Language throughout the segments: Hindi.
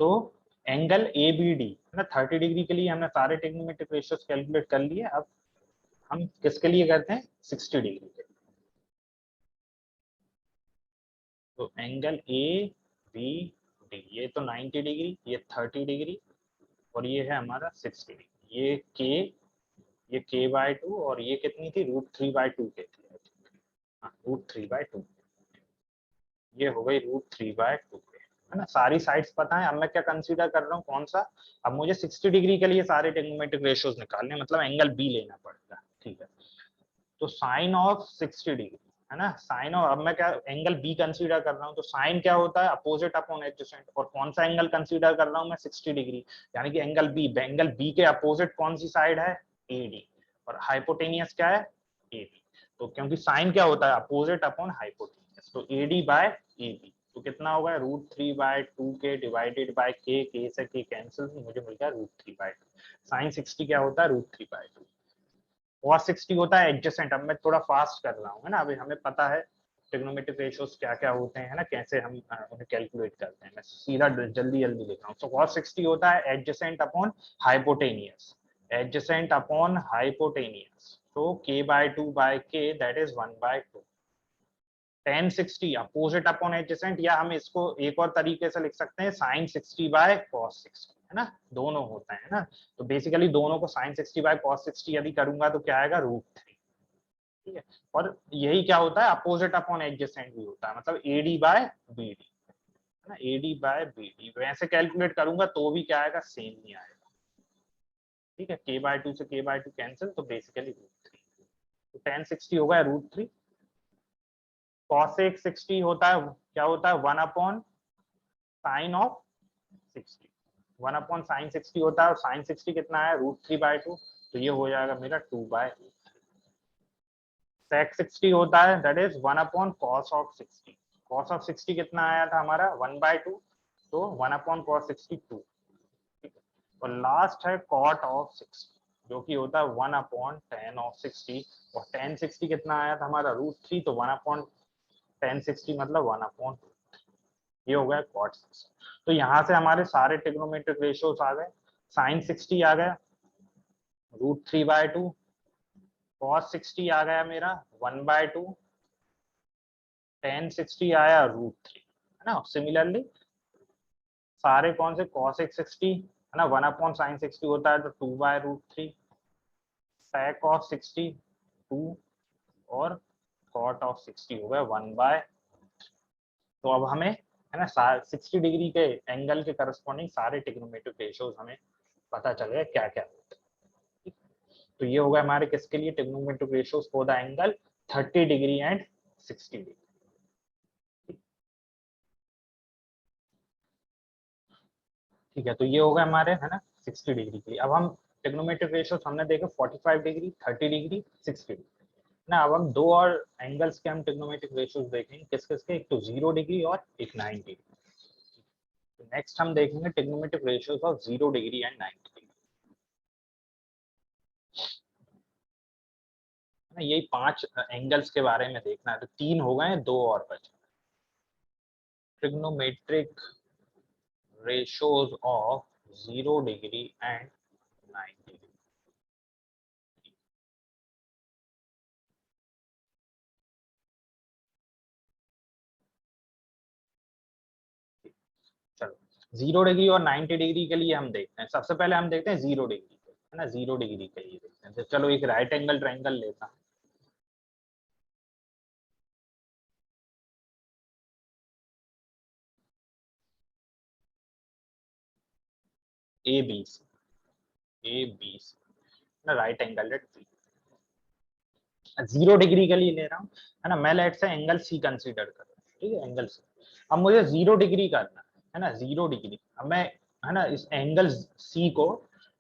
तो एंगल ए बी डी है ना 30 डिग्री के लिए हमने सारे ट्रिग्नोमेट्रिक रेशियोज कैलकुलेट कर लिए। अब हम किसके लिए करते हैं 60 डिग्री के लिए। तो एंगल ए बी डी ये तो 90 डिग्री, ये 30 डिग्री और ये है हमारा 60 डिग्री। ये k बाय 2 और ये कितनी थी √3/2 के थी। हाँ √3/2 ये हो गई √3/2 है ना। सारी साइड्स पता है। अब मैं क्या कंसीडर कर रहा हूँ कौन सा, अब मुझे 60 डिग्री के लिए सारे ट्रिग्नोमेट्रिक रेशियोज निकालने मतलब एंगल बी लेना पड़ेगा। ठीक है, तो साइन ऑफ 60 डिग्री है ना, साइन ऑफ, अब मैं क्या एंगल बी कंसीडर कर रहा हूँ तो साइन क्या होता है अपोजिट अपॉन एडजेसेंट, और कौन सा एंगल कंसीडर कर रहा हूँ मैं 60 डिग्री, यानी कि एंगल बी के अपोजिट कौन सी साइड है एडी, और हाइपोटेनियस क्या है एबी। तो क्योंकि साइन क्या होता है अपोजिट अपॉन हाइपोटेनियस, तो एडी बाय एबी तो कितना होगा √3/2 के डिवाइडेड बाय के से के कैंसिल, मुझे मिल गया √3/2। साइन 60 क्या होता है √3/2 और 60 होता है एडजेसेंट। अब मैं थोड़ा फास्ट कर रहा हूँ है ना, अभी हमें पता है ट्रिग्नोमेट्रिक रेशियोज क्या क्या होते हैं ना, कैसे हम उन्हें कैलकुलेट करते हैं। मैं सीधा जल्दी जल्दी लिख रहा हूँ। तो cos 60 होता है adjacent upon hypotenuse, adjacent upon hypotenuse, तो k/2/k that is 1/2। tan 60 opposite upon adjacent, या हम इसको एक और तरीके से लिख सकते हैं sin 60/cos 60 है ना, दोनों होता है ना। तो बेसिकली दोनों को sin 60/cos 60 यदि करूंगा तो क्या आएगा √3। ठीक है, और यही क्या होता है अपोजिट अपॉन एडजेसेंट भी होता है, मतलब AD बाय BD है ना, AD बाय BD वैसे कैलकुलेट करूंगा तो भी क्या आएगा सेम ही आएगा। ठीक है, k/2 से k/2 कैंसिल, तो बेसिकली √3, तो tan 60 होगा √3। cosec 60 होता है क्या होता है 1 upon sine of 60, 1 upon sine 60 होता है, और साइन 60 कितना है √3/2, तो ये हो जाएगा मेरा 2/√3। sec 60 होता है that is 1 upon cos of 60, cos of 60 कितना आया था हमारा 1/2, तो 1 अपॉन cos 60 2। ठीक है, और लास्ट है cot ऑफ 60 जो कि होता है 1 अपॉन tan ऑफ 60, और tan 60 कितना आया था हमारा √3, तो 1 अपॉन tan 60 मतलब 1 अपॉन, ये हो गया cot 60। तो यहाँ से हमारे सारे ट्रिग्नोमेट्रिक रेशियोज आ गए। sin 60 आ गया √3/2, cos 60 आ गया मेरा 1/2, tan 60 आया √3 है ना। सिमिलरली सारे कौन से cosec 60 है ना 1 अपॉन sin 60 होता है तो 2/√3, sec ऑफ 60 2, और cot ऑफ 60 हो गया 1/। तो अब हमें है ना 60 डिग्री के एंगल के करस्पॉन्डिंग सारे ट्रिग्नोमेट्रिक रेशियोज हमें पता चल गए क्या क्या होते हैं। तो ये होगा हमारे किसके लिए trigonometric ratios for the angle 30 degree and 60 degree. ठीक है, तो ये होगा हमारे है ना 60 डिग्री के लिए। अब हम ट्रिग्नोमेट्रिक रेशियोज हमने देखे 45 डिग्री 30 डिग्री 60 डिग्री ना। अब हम दो और एंगल्स के हम ट्रिग्नोमेट्रिक रेशियोज देखेंगे किस किस के, एक तो 0 डिग्री और एक 90 डिग्री। नेक्स्ट हम देखेंगे trigonometric ratios of 0 degree and 90 degree. यही 5 एंगल्स के बारे में देखना है, तो 3 हो गए, 2 और बचे। Trigonometric ratios of 0 degree and 90 degree। चलो 0 डिग्री और 90 डिग्री के लिए हम देखते हैं। सबसे पहले हम देखते हैं 0 डिग्री है ना, 0 डिग्री के लिए देखते हैं। तो चलो एक राइट एंगल ट्रायंगल लेता हूं, ABC ना, right angle at B. 0 degree के लिए ले रहा हूँ है ना, मैं लेट से एंगल सी कंसीडर कर रहा हूँ। ठीक है, एंगल सी। अब मुझे 0 डिग्री करना है ना, 0 डिग्री। अब मैं है ना इस एंगल सी को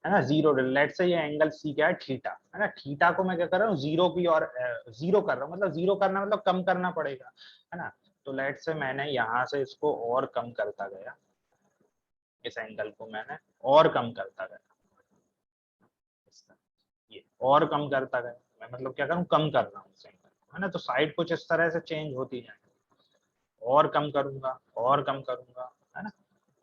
है ना 0, लेट से ये एंगल सी क्या है थीटा है ना, थीटा को मैं क्या कर रहा हूँ 0 की और 0 कर रहा हूँ, मतलब 0 करना मतलब कम करना पड़ेगा है ना। तो लेट से मैंने यहाँ से इसको और कम करता गया, इस एंगल को मैंने और कम करता गया, ये और कम करता गया। मैं मतलब क्या करूँ कम कर रहा हूँ इस एंगल को है ना, तो साइड कुछ इस तरह से चेंज होती है, और कम करूंगा और कम करूंगा है ना।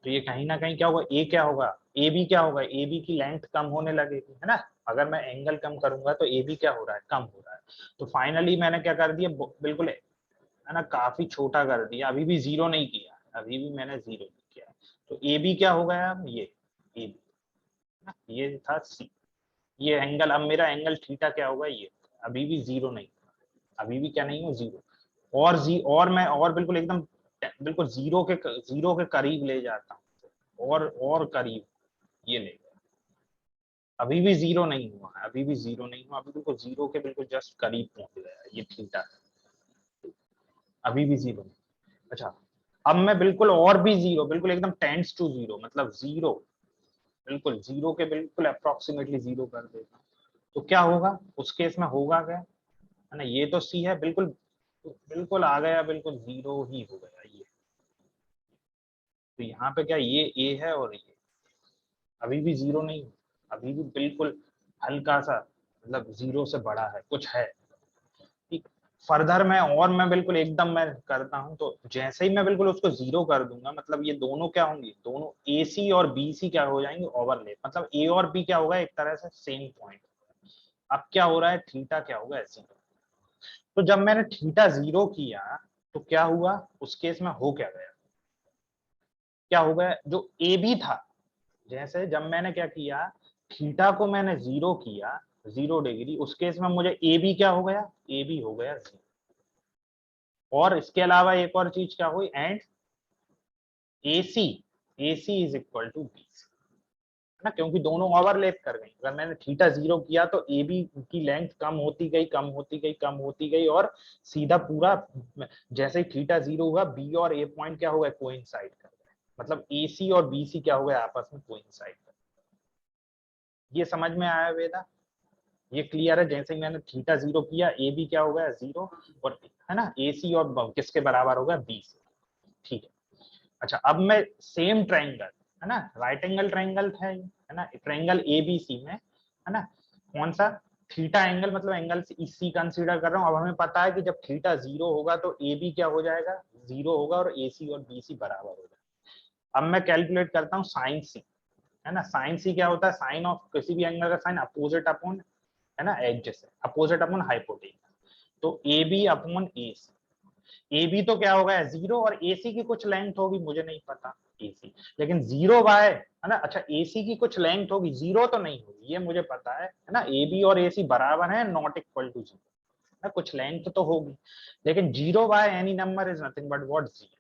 तो ये कहीं ना कहीं क्या होगा, ए क्या होगा, ए बी क्या होगा, ए बी की लेंथ कम होने लगेगी, है ना। अगर मैं एंगल कम करूंगा तो ए बी क्या हो रहा है, कम हो रहा है। तो फाइनली मैंने क्या कर दिया, बिल्कुल है ना, काफी छोटा कर दिया, अभी भी जीरो नहीं किया, अभी भी मैंने जीरो नहीं किया। तो ए बी क्या हो गया, ये ए बी, ये था सी, ये एंगल, अब मेरा एंगल थीटा क्या होगा, ये अभी भी जीरो नहीं, अभी भी क्या नहीं हो, जीरो। और मैं और बिल्कुल एकदम बिल्कुल जीरो के करीब ले जाता हूँ, और करीब ये ले गया, अभी भी जीरो नहीं हुआ, अभी भी जीरो नहीं हुआ, अभी बिल्कुल जीरो के बिल्कुल जस्ट करीब पहुंच गया, ये थीटा अभी भी जीरो नहीं। अच्छा, अब मैं बिल्कुल और भी जीरो, बिल्कुल एकदम टेंड्स टू जीरो, मतलब जीरो, बिल्कुल जीरो के बिल्कुल अप्रोक्सीमेटली जीरो कर देता हूँ, तो क्या होगा उस केस में, होगा क्या, है ना, ये तो सी है, बिल्कुल बिल्कुल आ गया, बिल्कुल जीरो ही हो गया ये। तो यहाँ पे क्या, ये ए है और ये अभी भी जीरो नहीं, अभी भी बिल्कुल हल्का सा, मतलब जीरो से बड़ा है, कुछ है। ठीक, फर्दर मैं बिल्कुल एकदम मैं करता हूं, तो जैसे ही मैं बिल्कुल उसको जीरो कर दूंगा, मतलब ये दोनों क्या होंगी, दोनों ए सी और बी सी क्या हो जाएंगे, ओवरलैप, मतलब ए और बी क्या होगा, एक तरह से सेम पॉइंट। अब क्या हो रहा है, थीटा क्या होगा, जीरो। तो जब मैंने थीटा जीरो किया तो क्या हुआ, उस केस में हो क्या गया, क्या हो गया, जो ए बी था, जैसे जब मैंने क्या किया, थीटा को मैंने जीरो किया, 0 डिग्री, उस केस में मुझे ए बी क्या हो गया, ए बी हो गया जीरो। और इसके अलावा एक और चीज क्या हुई, and AC AC is equal to B, है ना, क्योंकि दोनों ओवरलैप कर गई। अगर मैंने थीटा जीरो किया तो ए बी की लेंथ कम होती गई, कम होती गई, कम होती गई, और सीधा पूरा जैसे ही थीटा जीरो हुआ, बी और ए पॉइंट क्या हो गए, कोइंसाइड कर गए, मतलब AC और BC क्या हो गए, आपस में कोइंसाइड कर। ये समझ में आया वेदा, ये क्लियर है, जैसे ही मैंने थीटा जीरो किया, ए बी क्या हो गया, जीरो, और है ना, AC और किसके बराबर हो गया, बी से। ठीक है। अच्छा, अब मैं सेम ट्रायंगल, है ना, राइट एंगल ट्रायंगल है ना, ट्रायंगल एबीसी में, है ना, कौन सा, थीटा एंगल, मतलब एंगल सी कंसीडर कर रहा हूं। अब हमें पता है कि जब थीटा जीरो होगा तो ए बी क्या हो जाएगा, जीरो होगा, और ए सी और बी सी बराबर हो जाएगा। अब मैं कैलकुलेट करता हूँ साइन सी, है ना, साइन सी क्या होता है, साइन ऑफ किसी भी एंगल का साइन अपोजिट अपॉन, है ना, एडजेसेंट, अपोजिट अपॉन हाइपोटेन्यूज। तो a B upon A C, A b तो क्या होगा, जीरो, और ए सी की कुछ लेंथ होगी, मुझे नहीं पता ए सी, लेकिन जीरो बाय, है ना, अच्छा ए सी की कुछ लेंथ होगी, जीरो तो नहीं होगी, ये मुझे पता है ना, ए बी और ए सी बराबर है, नॉट इक्वल टू जीरो, ना, कुछ लेंथ तो होगी, लेकिन zero by any number is nothing but what, zero.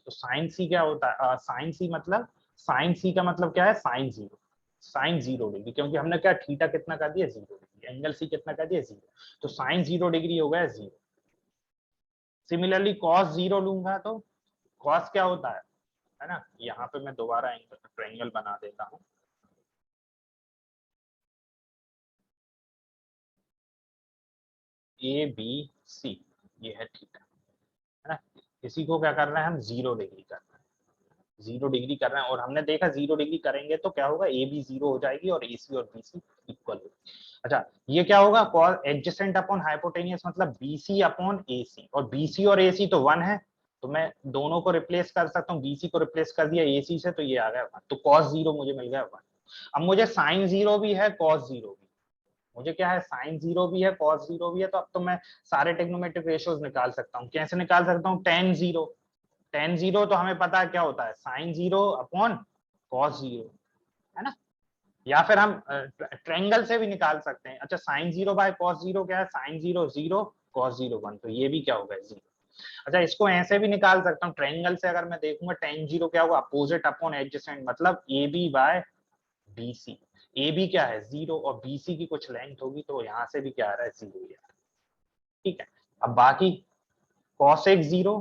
तो साइन सी क्या होता है, साइन सी मतलब, साइन सी का मतलब क्या है, साइन जीरो, साइन 0 डिग्री, क्योंकि हमने क्या, थीटा कितना कर दिया, 0 डिग्री, एंगल सी कितना कर दिया, जीरो, तो साइन 0 डिग्री हो गया जीरो। सिमिलरली कॉस जीरो लूंगा तो कॉस क्या होता है ना, यहाँ पे मैं दोबारा ट्रायंगल बना देता हूँ, ए बी सी, ये है थीटा, है ना, इसी को क्या कर रहे हैं हम, 0 डिग्री कर रहे हैं, 0 डिग्री कर रहे हैं, और हमने देखा 0 डिग्री करेंगे तो क्या होगा, ए बी जीरो हो जाएगी और ए सी और बी सी इक्वल होगी। अच्छा, ये क्या होगा, कॉस एडजेसेंट अपॉन हाइपोटेनियस, मतलब बी सी अपॉन ए सी, और बी सी और ए सी तो 1 है, तो मैं दोनों को रिप्लेस कर सकता हूँ, बीसी को रिप्लेस कर दिया एसी से, तो ये आ गया 1, तो कॉस जीरो मुझे मिल गया 1। अब मुझे साइन जीरो भी है, कॉस जीरो भी, मुझे क्या है, साइन जीरो भी है, कॉस जीरो भी है, तो अब तो मैं सारे टेक्नोमेट्रिक रेशियोज निकाल सकता हूँ। कैसे निकाल सकता हूँ, टेन जीरो, टेन जीरो तो हमें पता है क्या होता है, sine zero upon cos zero, है ना, या फिर हम ट्रायंगल से भी निकाल सकते हैं। अच्छा, sine zero by cos zero क्या है, sine zero zero, cos zero 1, तो ये भी क्या होगा, जीरो। अच्छा, इसको ऐसे भी निकाल सकता हूँ ट्रायंगल से, अगर मैं देखूंगा टेन जीरो क्या होगा, अपोजिट अपॉन एडजेसेंट, मतलब A B by B C, A B क्या है, जीरो, और बी सी की कुछ लेंथ होगी, तो यहाँ से भी क्या आ रहा है, जीरो ही आ रहा है। ठीक है, अब बाकी कॉसेक जीरो,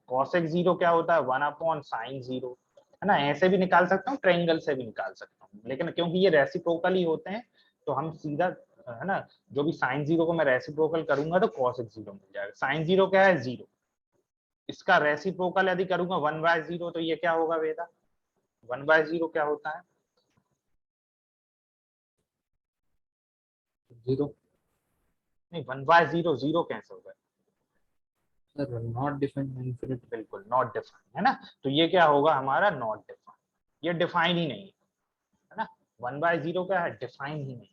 कॉसेक जीरो क्या होता है, 1 अपॉन साइन जीरो, है ना, ऐसे भी निकाल सकता हूँ, ट्रायंगल से भी निकाल सकता हूँ, लेकिन क्योंकि ये रेसिप्रोकल ही होते हैं, तो हम सीधा, है ना, जो भी साइन जीरो को मैं रेसिप्रोकल करूंगा तो कॉसेक जीरो मिल जाएगा। साइन जीरो क्या है, जीरो, इसका रेसिप्रोकल यदि करूंगा 1/0, तो ये क्या होगा वेदा, 1/0 क्या होता है, जीरो। नहीं, 1/0 जीरो कैसे होगा, सर नॉट डिफाइंड इनफिनिट। बिल्कुल नॉट डिफाइंड, है ना, तो ये क्या होगा हमारा, नॉट डिफाइंड। ये डिफाइन ही नहीं है ना, 1/0 क्या है, डिफाइन ही नहीं।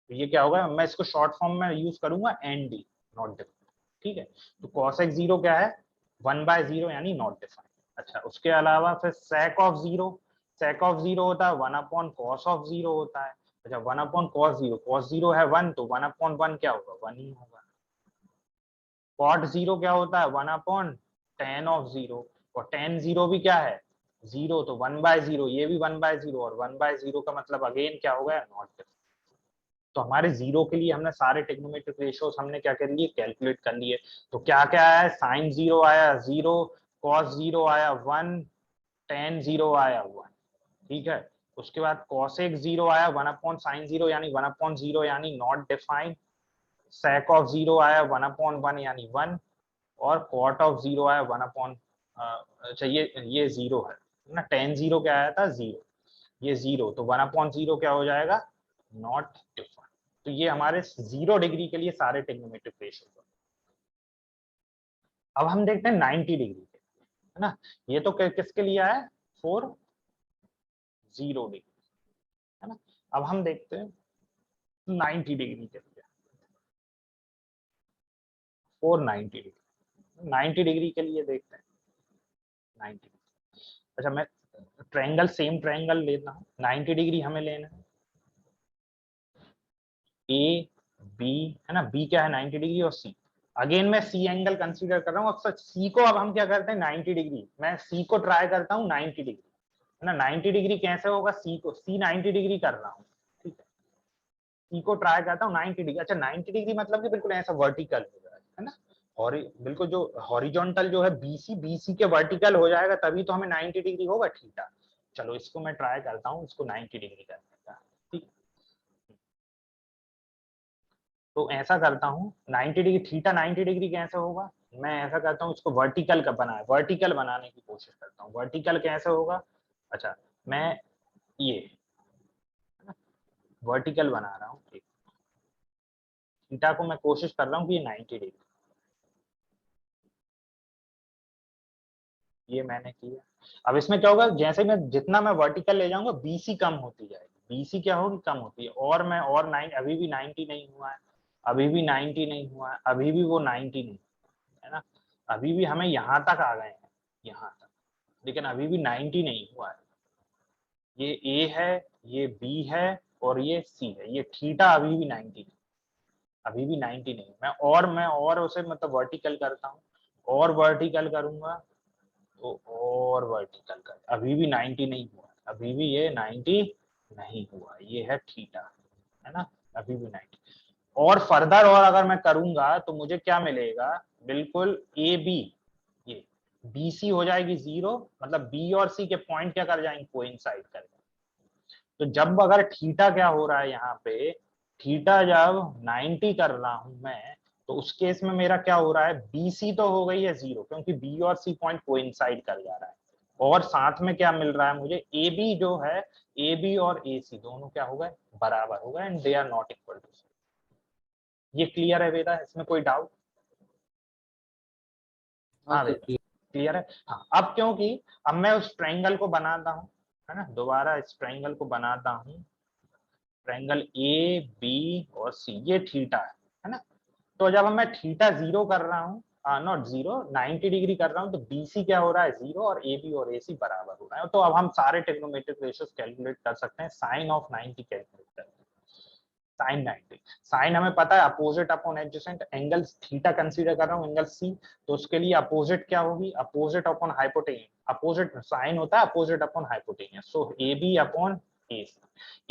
तो ये क्या होगा, मैं इसको शॉर्ट फॉर्म में यूज करूंगा एन डी, नॉट डिफाइन। ठीक है, तो cos x 0 क्या है, 1/0 यानी नॉट डिफाइन। अच्छा, उसके अलावा फिर sec ऑफ 0, sec ऑफ 0 होता है 1/cos ऑफ 0 होता है। अच्छा, 1/cos 0, cos 0 है 1, तो 1/1 क्या होगा, 1 ही होगा। cot 0 क्या होता है, 1/tan ऑफ 0, और tan 0 भी क्या है, 0, तो 1/0, ये भी 1/0, और 1/0 का मतलब अगेन क्या होगा, नॉट डिफाइन। तो हमारे जीरो के लिए हमने सारे टेक्नोमेट्रिक रेशियोज हमने क्या कर लिए, कैलकुलेट कर लिए। तो क्या क्या आया, साइन 0 आया 0, कॉस 0 आया 1, टेन 0 आया 1। ठीक है, उसके बाद cosec 0 आया 1/sin 0 यानी 1/0 यानी नॉट डिफाइंड, sec ऑफ 0 आया 1/1 यानी 1, और cot ऑफ 0 आया 1/, अच्छा ये 0 है ना, tan 0 क्या आया था 0, ये 0, तो 1/0 क्या हो जाएगा, नॉट डिफाइंड। तो ये हमारे 0 डिग्री के लिए सारे ट्रिग्नोमेट्रिक रेशियो। अब हम देखते हैं 90 डिग्री के, है ना, ये तो किसके लिए आया, 4 0 डिग्री, है ना। अब हम देखते हैं 90 डिग्री के लिए, 490 डिग्री, 90 डिग्री के लिए देखते हैं 90। अच्छा, मैं ट्रायंगल, सेम ट्रायंगल लेता हूँ, 90 डिग्री हमें लेना है, ए बी, है ना, बी क्या है 90 डिग्री, और सी, अगेन मैं सी एंगल कंसीडर कर रहा हूँ। अक्सर सी को अब हम क्या करते हैं 90 डिग्री, मैं सी को ट्राई करता हूँ 90 डिग्री, है ना। 90 डिग्री कैसे होगा, सी को, सी 90 डिग्री कर रहा हूँ, ठीक है, सी को ट्राई करता हूँ 90 डिग्री। अच्छा, 90 डिग्री मतलब कि बिल्कुल ऐसा वर्टिकल हो जाएगा, है ना, और बिल्कुल जो हॉरिजॉन्टल जो है बीसी, बीसी के वर्टिकल हो जाएगा, तभी तो हमें 90 डिग्री होगा थीटा। चलो इसको मैं ट्राई करता हूँ, इसको 90 डिग्री करने का, ठीक। तो ऐसा करता हूँ 90 डिग्री, थीटा 90 डिग्री कैसे होगा, मैं ऐसा करता हूँ, इसको वर्टिकल का बनाए, वर्टिकल बनाने की कोशिश करता हूँ। वर्टिकल कैसे होगा, अच्छा मैं ये वर्टिकल बना रहा हूँ, थीटा को मैं कोशिश कर रहा हूँ कि ये 90 डिग्री, ये मैंने किया। अब इसमें क्या होगा, जैसे मैं जितना मैं वर्टिकल ले जाऊंगा बीसी कम होती जाएगी, बीसी क्या होगी, कम होती है, और मैं और 9, अभी भी 90 नहीं हुआ है, अभी भी 90 नहीं हुआ है, अभी भी वो 90 नहीं, है ना, अभी भी हमें यहाँ तक आ गए हैं, यहाँ तक, लेकिन अभी भी 90 नहीं हुआ है। ये ए है, ये बी है, और ये सी है, ये थीटा अभी भी 90 नहीं, अभी भी 90 नहीं। मैं और उसे मतलब वर्टिकल करता हूँ, और वर्टिकल करूंगा, तो और वर्टिकल कर, अभी भी 90 नहीं हुआ, अभी भी ये 90 नहीं हुआ, ये है थीटा, है ना, अभी भी 90। और फर्दर और अगर मैं करूंगा तो मुझे क्या मिलेगा, बिल्कुल ए बी, ये बी सी हो जाएगी 0, मतलब बी और सी के पॉइंट क्या कर जाएंगे, कोइंसाइड कर जाएंगे। तो जब अगर थीटा क्या हो रहा है यहाँ पे, थीटा जब 90 कर रहा हूं मैं, तो उस केस में मेरा क्या हो रहा है, बी सी तो हो गई है 0, क्योंकि बी और सी पॉइंट कोइंसाइड कर जा रहा है, और साथ में क्या मिल रहा है मुझे, ए बी जो है, ए बी और ए सी दोनों क्या हो गए, बराबर हो गए, and they are not equal to. ये क्लियर है वेदा, इसमें कोई डाउट, हाँ हाँ सर, वेदा क्लियर है। हाँ, अब क्योंकि अब मैं उस ट्रायंगल को बनाता हूँ, है ना, दोबारा इस ट्रायंगल को बनाता हूँ, ट्रायंगल ए बी और सी, ये थीटा है ना। तो जब मैं थीटा 0 कर रहा हूँ, नॉट 0, 90 डिग्री कर रहा हूँ, तो बीसी क्या हो रहा है 0, और ए बी और ए सी बराबर हो रहा है। तो अब हम सारे ट्रिग्नोमेट्रिक रेशियोज कैलकुलेट कर सकते हैं, साइन ऑफ 90 कैलकुलेट करते हैं, साइन 90, साइन हमें पता है opposite upon adjacent, angle theta consider कर रहा हूँ, एंगल सी, तो उसके लिए अपोजिट क्या होगी, opposite upon hypotenuse, opposite sine होता है opposite upon hypotenuse, so A B upon A C.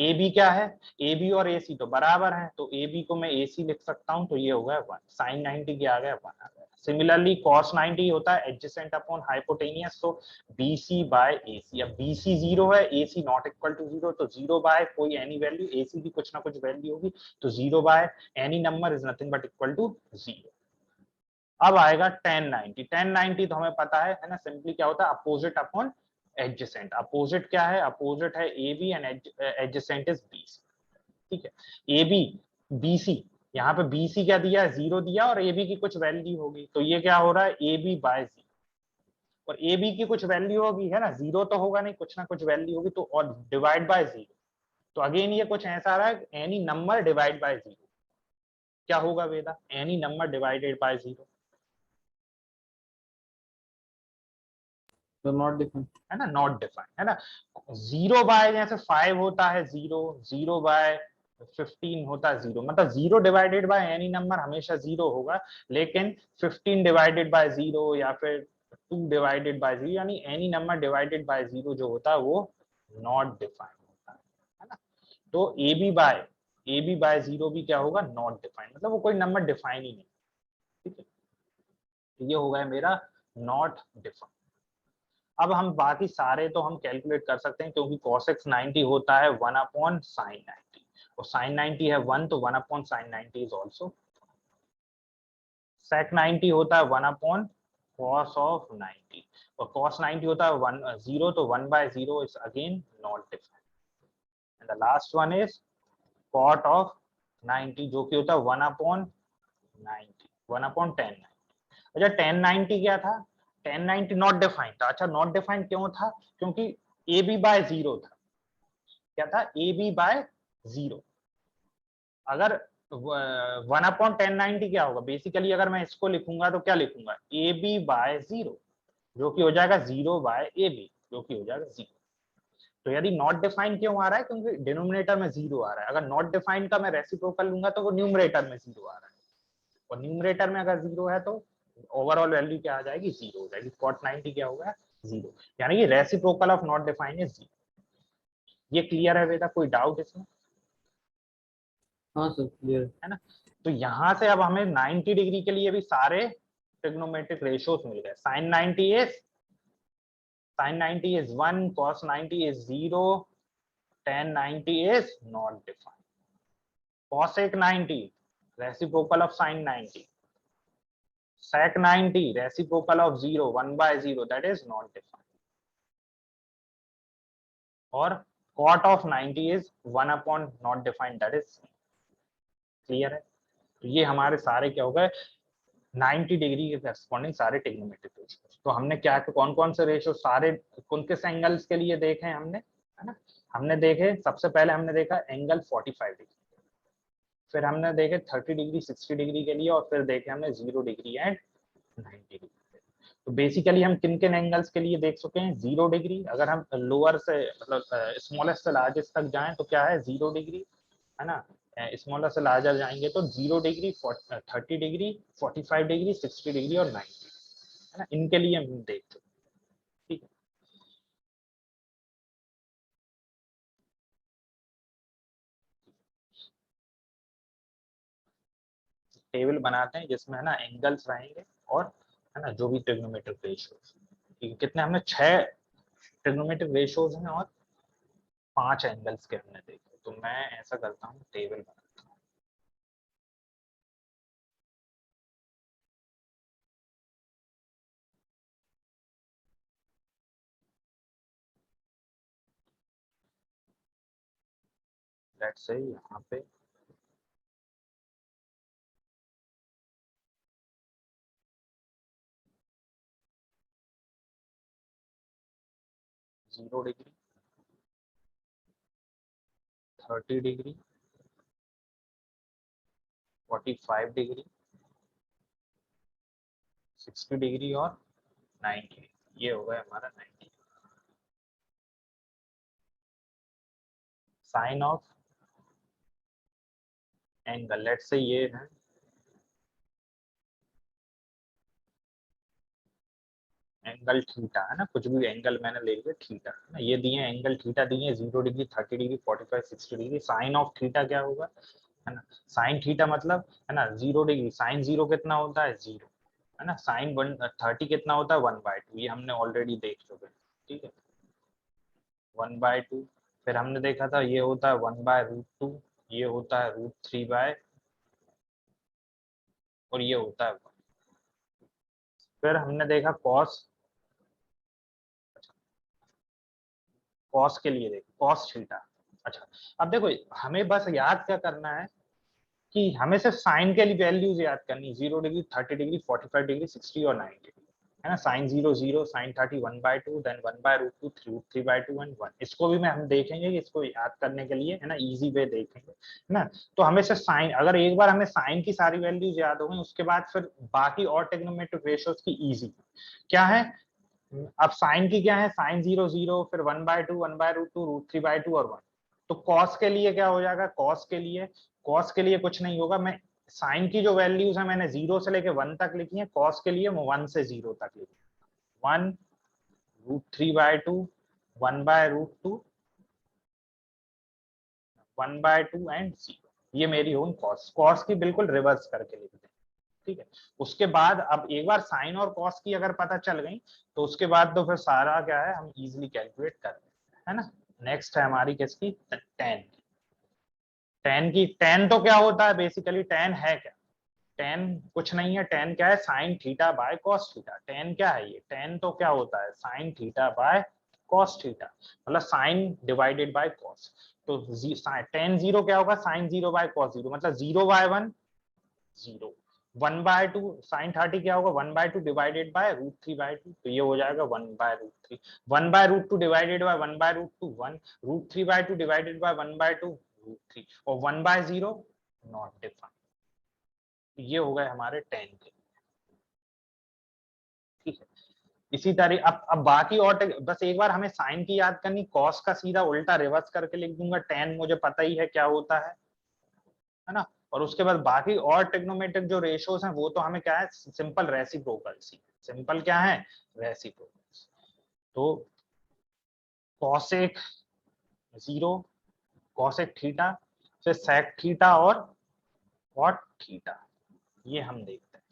A B क्या है, ए बी और ए सी तो बराबर है, तो ए बी को मैं ए सी लिख सकता हूँ, तो ये हो गया 1, साइन 90 क्या आ गया 1 आ गया। सिमिलरली कॉस 90 होता है एडजेसेंट अपॉन हाइपोटेनियस, तो BC बाय AC। अब BC 0 है, AC नॉट इक्वल टू 0, तो 0 बाय कोई एनी वैल्यू, AC की कुछ ना कुछ वैल्यू होगी, तो 0 by any number is nothing but equal to 0। अब आएगा tan 90, tan 90 तो हमें पता है ना, सिंपली क्या होता है अपोजिट अपॉन एडजेसेंट, अपोजिट क्या है, अपोजिट है AB and adjacent is BC, ठीक है। AB BC, यहाँ पे BC क्या दिया है 0 दिया, और AB की कुछ वैल्यू होगी, तो ये क्या हो रहा है AB बाय 0, और ए बी की कुछ वैल्यू होगी, है ना, जीरो तो होगा नहीं, कुछ ना कुछ वैल्यू होगी, तो और डिवाइड बाय जीरो, तो अगेन ये कुछ ऐसा आ रहा है, any number divide by zero, क्या होगा वेदा, any number divided by zero, तो नॉट डिफाइंड, है ना, नॉट डिफाइंड, है ना। जीरो बाय जैसे 5 होता है जीरो, जीरो बाय 15 होता है जीरो, मतलब zero divided by any number हमेशा जीरो होगा, लेकिन 15 डिवाइडेड बाय जीरो या फिर 2 डिवाइडेड बाय जीरो, यानी any number divided by zero जो होता है वो नॉट डिफाइंड होता है ना। तो ए बी बाय जीरो भी क्या होगा, नॉट डिफाइंड, मतलब वो कोई नंबर डिफाइन ही नहीं, ठीक है, तो ये हो गया मेरा नॉट डिफाइंड। अब हम बाकी सारे तो हम कैलकुलेट कर सकते हैं, क्योंकि cos x 90 होता है 1 अपॉन sin 90, और sin 90 है 1, तो 1 upon sin 90 is also, sec 90 होता है 1 अपॉन cos ऑफ 90, और cos 90 होता है 1 0, तो 1 by 0 is again not defined, and the last one is cot of 90 जो कि होता है 1 अपॉन 90, 1 अपॉन 1090। अच्छा 1090 क्या था, 1090 नॉट डिफाइंड था। अच्छा नॉट डिफाइंड क्यों था, क्योंकि ए बी बाय जीरो था, क्या था, ए बी बाय जीरो। अगर 1/1090 क्या होगा, बेसिकली अगर मैं इसको लिखूंगा तो क्या लिखूंगा, ए बी बाय जीरो, जो कि हो जाएगा 0 बाय ए बी, जो कि हो जाएगा 0। तो यदि नॉट डिफाइंड क्यों आ रहा है, क्योंकि डिनोमिनेटर में जीरो आ रहा है, अगर नॉट डिफाइंड का मैं रेसिप्रोकल लूंगा तो वो न्यूमरेटर में जीरो आ रहा है, और न्यूमरेटर में अगर जीरो है तो ओवरऑल वैल्यू क्या आ जाएगी, जीरो हो जाएगी, cot 90 क्या होगा, जीरो, यानी कि reciprocal of not defined is zero. ये क्लियर है बेटा, कोई डाउट इसमें, हाँ सर क्लियर। है ना। तो यहां से अब हमें 90 डिग्री के लिए भी सारे ट्रिग्नोमेट्रिक रेशियोज मिल गए, sin 90 is 1, cos 90 is 0, tan 90 is not defined, cosec 90 reciprocal of sin 90, sec 90 reciprocal of 0, 1 by 0, that is not defined, और cot of 90 is 1 upon not defined, that is clear है। तो ये हमारे सारे क्या हो गए 90 डिग्री के करस्पॉन्डिंग सारे ट्रिग्नोमेट्रिक रेशियोज। तो हमने क्या कौन कौन से रेशियो सारे कौन किस एंगल्स के लिए देखे हमने, है ना, हमने देखे सबसे पहले हमने देखा एंगल 45 डिग्री, फिर हमने देखे 30 डिग्री 60 डिग्री के लिए, और फिर देखे हमने 0 डिग्री एंड 90 डिग्री। तो बेसिकली हम किन किन एंगल्स के लिए देख चुके हैं, 0 डिग्री, अगर हम लोअर से मतलब स्मॉलेस्ट से लार्जेस्ट तक जाएं तो क्या है 0 डिग्री, है ना, स्मॉलर से लार्जर जाएंगे तो 0 डिग्री 30 डिग्री 45 डिग्री 60 डिग्री और 90, है ना, इनके लिए हम देख चुके, ठीक है। टेबल बनाते हैं जिसमें है ना एंगल्स रहेंगे, और है ना जो भी ट्रिग्नोमेट्रिक रेशियोज, ठीक है, कितने हमने 6 ट्रिग्नोमेट्रिक रेशियोज हैं और 5 एंगल्स के हमने देखे। तो मैं ऐसा करता हूँ टेबल बनाता हूँ, लेट्स से यहाँ पे zero degree 30 degree 45 degree 60 degree और 90, ये हो गया हमारा 90। Sign of angle let's say ये है एंगल थीटा, है ना, कुछ भी एंगल मैंने ले लिया थीटा, है ना, ये दिए एंगल थीटा दिए 0 degree 30 degree 45 60 degree. Sine of theta क्या होगा, है ना, साइन थीटा मतलब है ना 0 डिग्री, साइन 0 कितना होता है 0, है ना, साइन 30 कितना होता है 1/2, ये हमने ऑलरेडी देख चुके हैं, ठीक है, 1/2। फिर हमने देखा था ये होता है 1/√2, ये होता है √3 और ये होता है 1। फिर हमने देखा कॉस, कॉस के लिए देखो कॉस थीटा। अच्छा अब देखो हमें बस याद क्या करना है कि हमें सिर्फ साइन के लिए वैल्यूज याद करनी, 0 डिग्री 30 डिग्री 45 डिग्री 60 और 90 डिग्री, है ना, sin 0 0, sin 30 1/2, देन 1/√2 3/2 एंड 1। इसको भी मैं हम देखेंगे कि इसको याद करने के लिए, है ना, इजी वे देखेंगे, है ना। तो हमें से साइन, अगर एक बार हमें साइन की सारी वैल्यूज याद हो गई, उसके बाद फिर बाकी और ट्रिग्नोमेट्रिक रेशियोज की इजी क्या है। अब साइन की क्या है, साइन 0 0, फिर 1/2 1/√2 √3/2 और 1। तो कॉस के लिए क्या हो जाएगा, कॉस के लिए कुछ नहीं होगा, मैं साइन की जो वैल्यूज है मैंने 0 से लेके 1 तक लिखी है, कॉस के लिए 1 से 0 तक लिखी है। 1 √3/2 1/√2 1/2 एंड 0, ये मेरी होगी कॉस। कॉस की बिल्कुल रिवर्स करके लिख दें, ठीक है। उसके बाद अब एक बार साइन और कॉस की अगर पता चल गई, तो उसके बाद तो फिर सारा क्या है हम इजीली कैलकुलेट कर लेते हैं, है ना। नेक्स्ट है हमारी किसकी, टेन। टेन की, टेन तो क्या होता है बेसिकली, टेन है क्या, टेन कुछ नहीं है, टेन क्या है, sine theta by cos theta. Ten क्या है, ये टेन तो क्या होता है, sine theta by cos theta, मतलब साइन डिवाइडेड बाय कॉस। तो टेन जीरो क्या होगा, साइन 0 बाय कॉस 0, मतलब 0/1 0। 1/2 साइन 30 क्या होगा, 1/2 डिवाइडेड बाय √3/2, तो ये हो जाएगा 1/√3। 1/√2 डिवाइडेड बाय 1/√2 1, √3/2 डिवाइडेड बाय 1/2 √3, और 1/0 नॉट डिफाइंड। ये हो गए हमारे 10 के, ठीक है। इसी तरह अब बाकी और बस एक बार हमें साइन की याद करनी, कॉस का सीधा उल्टा रिवर्स करके लिख दूंगा, 10 मुझे पता ही है क्या होता है ना। और उसके बाद बाकी और ट्रिग्नोमेट्रिक जो रेशियोज हैं वो तो हमें क्या है, सिंपल रेसिप्रोकल, सिंपल क्या है, रेसिप्रोकल। तो कॉसेक 0, कॉसेक थीटा, फिर सेक थीटा और कॉट थीटा, ये हम देखते हैं।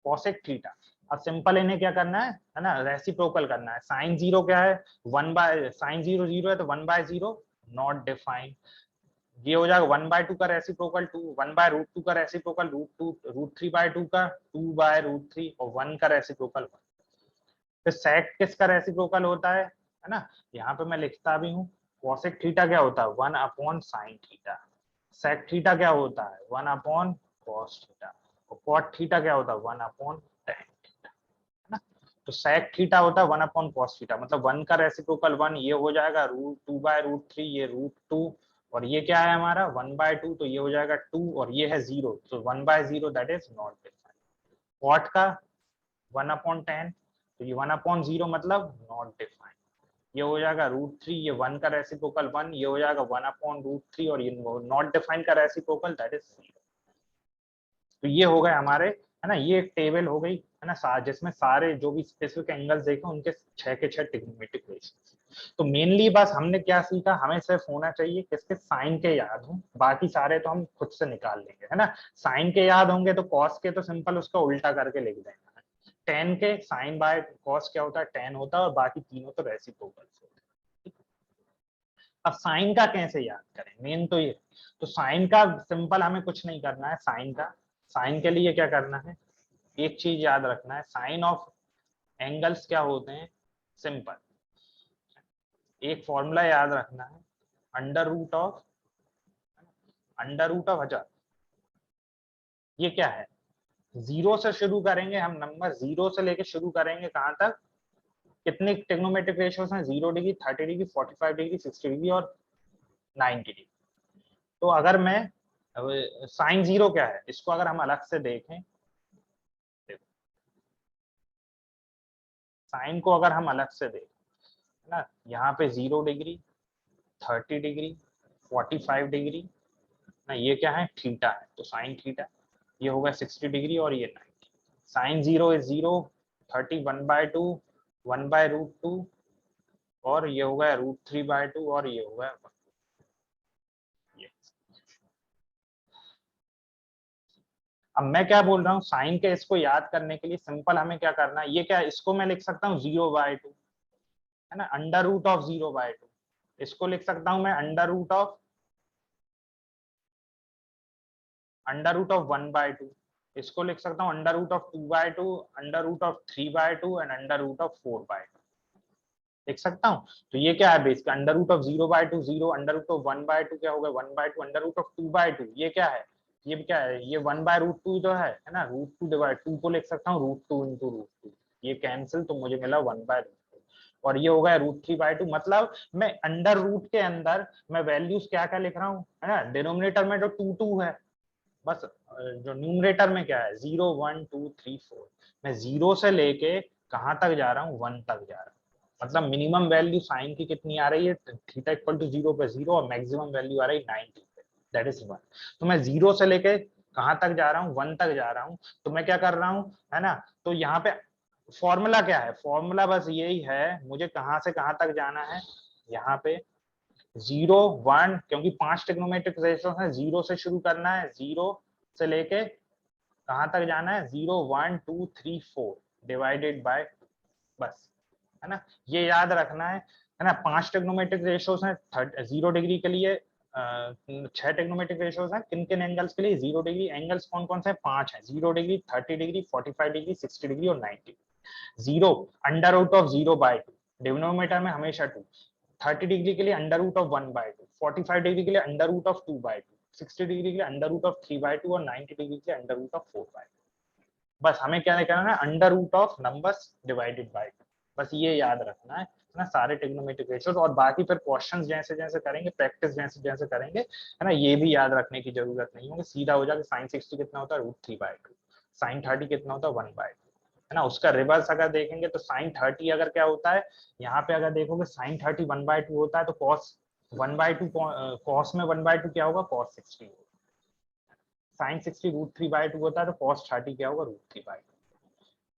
कॉसेक थीटा, अब सिंपल इन्हें क्या करना है ना, रेसिप्रोकल करना है। साइन 0 क्या है, 1 साइन 0 0 है तो 1/0 नॉट डिफाइंड। ये हो जाएगा 1/2 का रेसिप्रोकल 2, 1/√2 का रेसिप्रोकल √2, √3/2 का 2/√3, और 1 का रेसिप्रोकल 1। फिर सेक किसका रेसिप्रोकल होता है ना, यहाँ पे मैं लिखता भी हूँ। कॉसेक थीटा क्या होता है, 1/sin थीटा। सेक थीटा क्या होता है, 1/cos थीटा। और कॉट थीटा क्या होता है, 1/tan थीटा, है ना। तो सेक थीटा होता है 1/cos थीटा, मतलब 1 का रेसिप्रोकल 1, ये हो जाएगा √2/√3, ये √2, और ये क्या है हमारा 1/2, तो ये हो जाएगा 2, और ये है 0, तो 1/0 that is not defined. Cot का 1/tan, तो ये 1/0 मतलब नॉट डिफाइंड। ये हो जाएगा √3, ये 1 का रेसिप्रोकल 1, ये हो जाएगा 1/√3, और ये नॉट डिफाइंड का रेसिप्रोकल दैट इज 0। तो ये हो गए हमारे, है ना, ये एक टेबल हो गई, है ना, जिसमें सारे जो भी स्पेसिफिक एंगल्स देखे उनके 6 के 6 ट्रिग्नोमेट्रिक रेशियोज। तो मेनली बस हमने क्या सीखा, हमें सिर्फ होना चाहिए किसके, साइन के याद हो, बाकी सारे तो हम खुद से निकाल लेंगे, है ना। साइन के याद होंगे तो कॉस के तो सिंपल उसका उल्टा करके लिख देंगे। टेन के साइन बाय कॉस क्या होता है, टेन होता है, और बाकी तीनों तो रेसिप्रोकल्स होते हैं। अब साइन का कैसे याद करें, मेन तो ये। तो साइन का सिंपल हमें कुछ नहीं करना है, साइन का, साइन के लिए क्या करना है, एक चीज याद रखना है, साइन ऑफ एंगल्स क्या होते हैं, सिंपल एक फॉर्मूला याद रखना है, अंडर रूट ऑफ 1000। ये क्या है, 0 से शुरू करेंगे हम, नंबर 0 से लेके शुरू करेंगे कहां तक, कितने ट्रिग्नोमेट्रिक रेशियोज हैं, 0 डिग्री, 30 डिग्री, 45 डिग्री, 60 डिग्री और 90 डिग्री। तो अगर मैं, साइन 0 क्या है, इसको अगर हम अलग से देखें, देखो साइन को अगर हम अलग से देखें, है ना, यहाँ पे 0 डिग्री, 30 डिग्री, 45 डिग्री ना, ये क्या है, थीटा है, तो साइन थीटा। ये होगा 60 डिग्री और ये 90। साइन 0 इज 0, 30 1/2, 1/√2, और ये होगा √3/2, और ये होगा 1। ये अब मैं क्या बोल रहा हूँ, साइन के इसको याद करने के लिए सिंपल हमें क्या करना है, ये क्या, इसको मैं लिख सकता हूँ 0/2, है ना, √0/2। इसको लिख सकता हूँ मैं अंडर रूट ऑफ 1/2। इसको लिख सकता हूँ under root of 2/2, under root of 3/2 and under root of 4/2। लिख सकता हूँ। तो ये क्या है basic under root of 0/2 0, under root of 1/2 क्या होगा 1/2, अंडर रूट ऑफ 2/2 ये क्या है, ये क्या है, ये 1/√2 तो है ना, √2 डिवाइड 2 को लिख सकता हूँ √2 इंटू √2, ये कैंसिल तो मुझे मिला 1/√2 और ये हो गया √3/2। मतलब मैं अंडर रूट के अंदर मैं वैल्यूज क्या क्या लिख रहा हूँ, है ना, डिनोमिनेटर में जो 2 2 है, बस जो न्यूमरेटर में क्या है 0 1 2 3 4, मैं 0 से लेके कहां तक जा रहा हूँ 1 तक जा रहा हूँ। मतलब मिनिमम वैल्यू साइन की कितनी आ रही है थीटा इक्वल टू 0 पे 0 और मैक्सिमम वैल्यू आ रही है 90 पे, दैट इज 1। तो मैं 0 से लेके कहां तक जा रहा हूँ 1 तक जा रहा हूँ। तो मैं क्या कर रहा हूँ, है ना, तो यहाँ पे फॉर्मूला क्या है, फॉर्मूला बस यही है, मुझे कहां से कहां तक जाना है, यहाँ पे 0 1, क्योंकि 5 ट्रिग्नोमेट्रिक रेशियो है, 0 से शुरू करना है, 0 से लेके कहां तक जाना है 0 1 2 3 4 डिवाइडेड बाय, बस, है ना, ये याद रखना है ना। 5 ट्रिग्नोमेट्रिक रेशियोज हैं, 0 डिग्री के लिए 6 ट्रिग्नोमेट्रिक रेशियोज हैं, किन किन एंगल्स के लिए 0 डिग्री, एंगल्स कौन कौन से हैं 5 हैं, 0 डिग्री 30 डिग्री 45 डिग्री 60 डिग्री और 90। 0 अंडर रूट ऑफ 0/2, डिनोमिनेटर में हमेशा 2, 30 डिग्री के लिए अंडर रूट ऑफ 1/2, 45 डिग्री के लिए अंडर रूट ऑफ 2/2, 60 डिग्री के लिए अंडर रूट ऑफ 3/2 और 90 डिग्री के लिए अंडर रूट ऑफ 4/2। बस हमें क्या करना है under root of numbers divided by 2, बस ये याद रखना है ना सारे ट्रिग्नोमेट्रिक रेशियोज। और बाकी फिर क्वेश्चंस जैसे जैसे करेंगे, प्रैक्टिस जैसे जैसे करेंगे, है ना, ये भी याद रखने की जरूरत नहीं होगी, सीधा हो जाएगा साइन 60 कितना होता है √3/2, साइन 30 कितना होता है 1/2, है ना। उसका रिवर्स अगर देखेंगे तो साइन 30 अगर क्या होता है, यहाँ पे अगर देखोगे साइन 30 1/2 होता है तो कॉस 1/2, कॉस में 1/2 क्या होगा कॉस 60 होगा, साइन 60 √3/2 होता है तो कॉस 30 क्या होगा √3/2,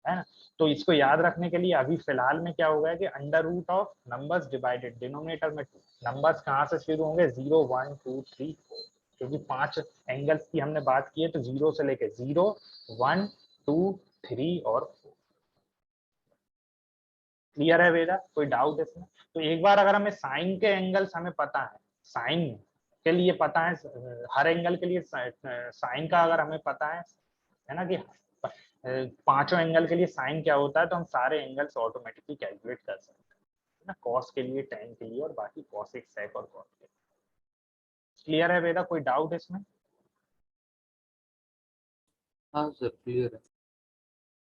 है ना। तो इसको याद रखने के लिए अभी फिलहाल में क्या होगा कि under root of numbers divided denominator में 2, नंबर्स कहाँ से शुरू होंगे 0 1 2 3 4, क्योंकि 5 एंगल्स की हमने बात की है तो 0 से लेके 0 1 2 3 और 4। क्लियर है वेदा, कोई डाउट इसमें? तो एक बार अगर हमें साइन के एंगल्स हमें पता है, साइन के लिए पता है, हर एंगल के लिए साइन का अगर हमें पता है ना कि पांचों एंगल के लिए साइन क्या होता है, तो हम सारे एंगल्स ऑटोमेटिकली कैलकुलेट कर सकते हैं ना, कॉस के लिए, टेन के लिए और बाकी कॉसेक सेक और कॉट के। क्लियर है वेदा, कोई डाउट इसमें? हाँ सर क्लियर है।